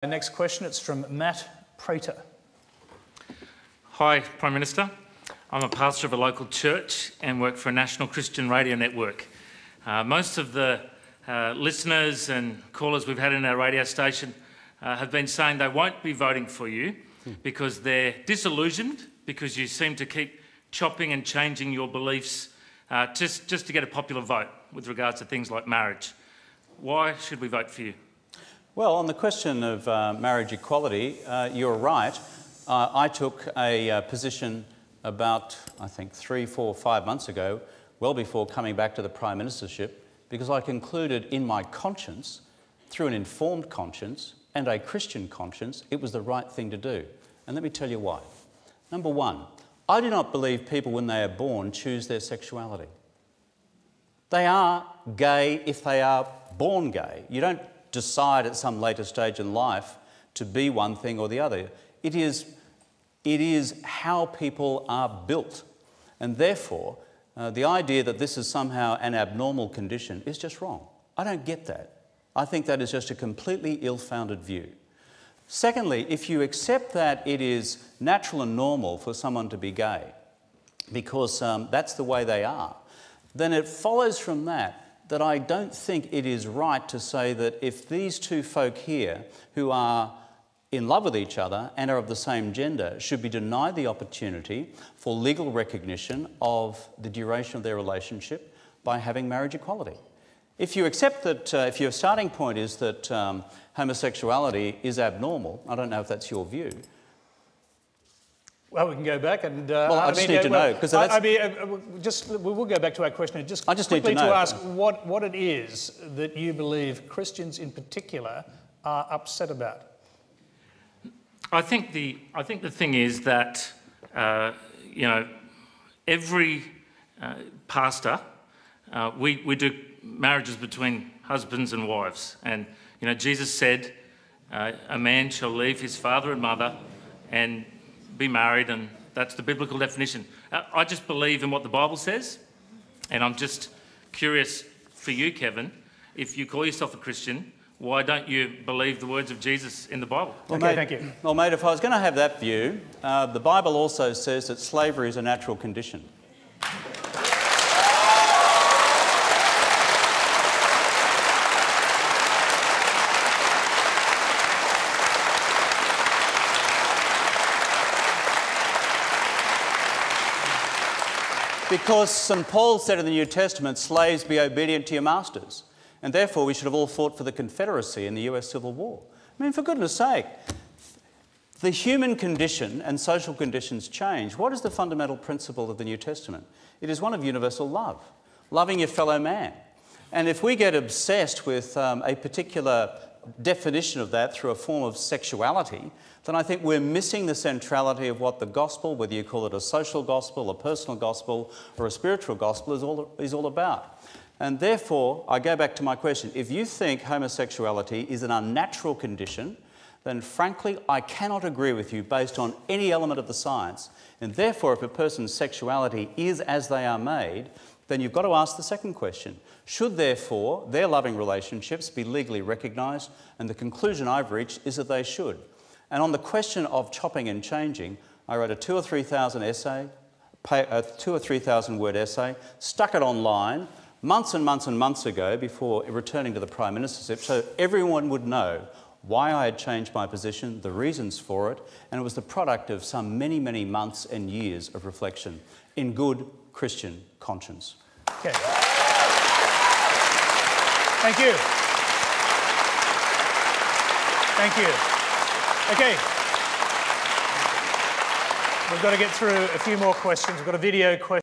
The next question, it's from Matt Prater. Hi, Prime Minister. I'm a pastor of a local church and work for a national Christian radio network. Most of the listeners and callers we've had in our radio station have been saying they won't be voting for you because they're disillusioned because you seem to keep chopping and changing your beliefs just to get a popular vote with regards to things like marriage. Why should we vote for you? Well, on the question of marriage equality, you're right. I took a position about, I think, 3, 4, 5 months ago, well before coming back to the Prime Ministership, because I concluded in my conscience, through an informed conscience and a Christian conscience, it was the right thing to do. And let me tell you why. Number one, I do not believe people when they are born choose their sexuality. They are gay if they are born gay. You don't decide at some later stage in life to be one thing or the other. It is how people are built. And therefore, the idea that this is somehow an abnormal condition is just wrong. I don't get that. I think that is just a completely ill-founded view. Secondly, if you accept that it is natural and normal for someone to be gay, because that's the way they are, then it follows from that I don't think it is right to say that if these two folk here who are in love with each other and are of the same gender should be denied the opportunity for legal recognition of the duration of their relationship by having marriage equality. If you accept that, if your starting point is that homosexuality is abnormal, I don't know if that's your view. Well, we can go back and... well, I just need to know, because we'll go back to our question. I just need quickly to know. To ask what it is that you believe Christians in particular are upset about. I think the thing is that every pastor we do marriages between husbands and wives, and Jesus said a man shall leave his father and mother and be married, and that's the biblical definition. I just believe in what the Bible says, and I'm just curious for you, Kevin, if you call yourself a Christian, why don't you believe the words of Jesus in the Bible? Well, okay, mate, thank you. Well, mate, if I was going to have that view, the Bible also says that slavery is a natural condition. Because St. Paul said in the New Testament, slaves, be obedient to your masters. And therefore, we should have all fought for the Confederacy in the US Civil War. I mean, for goodness sake, the human condition and social conditions change. What is the fundamental principle of the New Testament? It is one of universal love, loving your fellow man. And if we get obsessed with a particular definition of that through a form of sexuality, then I think we're missing the centrality of what the gospel, whether you call it a social gospel, a personal gospel, or a spiritual gospel, is all about. And therefore, I go back to my question. If you think homosexuality is an unnatural condition, then frankly, I cannot agree with you based on any element of the science. And therefore, if a person's sexuality is as they are made, then you've got to ask the second question. Should, therefore, their loving relationships be legally recognised? And the conclusion I've reached is that they should. And on the question of chopping and changing, I wrote a 2,000 or 3,000 essay, a 2,000 or 3,000 word essay, stuck it online months and months and months ago before returning to the Prime Ministership, so everyone would know why I had changed my position, the reasons for it, and it was the product of some many, many months and years of reflection in good Christian conscience. Okay. Thank you. Thank you. Okay. We've got to get through a few more questions. We've got a video question.